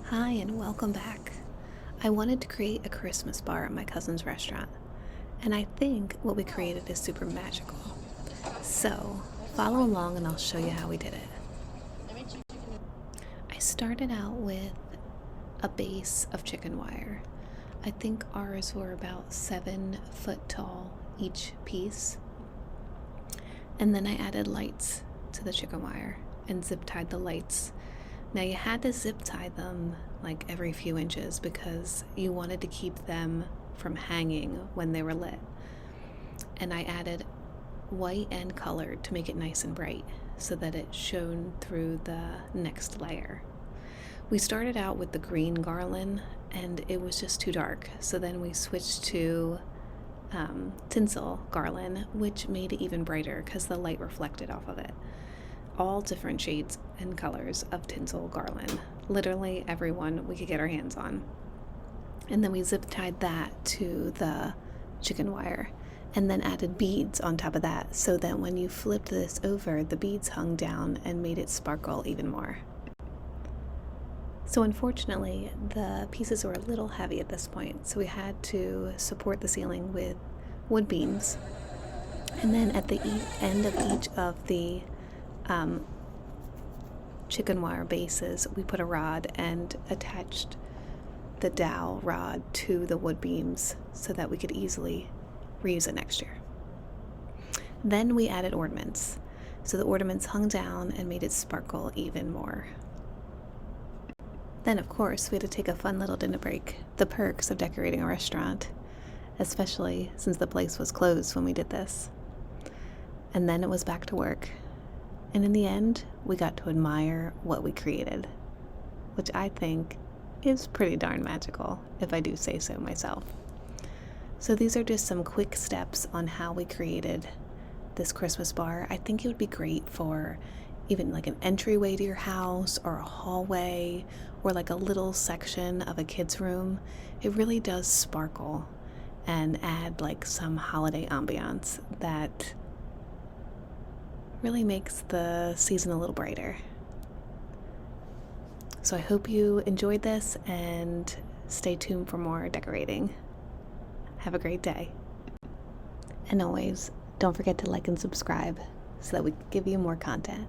Hi and welcome back. I wanted to create a Christmas bar at my cousin's restaurant, and I think what we created is super magical. So, follow along and I'll show you how we did it. I started out with a base of chicken wire. I think ours were about 7 foot tall each piece. And then I added lights to the chicken wire and zip tied the lights. Now you had to zip tie them like every few inches because you wanted to keep them from hanging when they were lit. And I added white and colored to make it nice and bright so that it shone through the next layer. We started out with the green garland and it was just too dark, so then we switched to tinsel garland, which made it even brighter because the light reflected off of it. All different shades and colors of tinsel garland, literally every one we could get our hands on. And then we zip tied that to the chicken wire and then added beads on top of that so that when you flipped this over, the beads hung down and made it sparkle even more. So unfortunately, the pieces were a little heavy at this point, so we had to support the ceiling with wood beams. And then at the end of each of the chicken wire bases, we put a rod and attached the dowel rod to the wood beams so that we could easily reuse it next year. Then we added ornaments, so the ornaments hung down and made it sparkle even more. Then, of course, we had to take a fun little dinner break, the perks of decorating a restaurant, especially since the place was closed when we did this. And then it was back to work. And in the end, we got to admire what we created, which I think is pretty darn magical, if I do say so myself. So these are just some quick steps on how we created this Christmas bar. I think it would be great for even like an entryway to your house or a hallway or like a little section of a kid's room. It really does sparkle and add like some holiday ambiance that really makes the season a little brighter. So I hope you enjoyed this and stay tuned for more decorating. Have a great day. And always, don't forget to like and subscribe so that we can give you more content.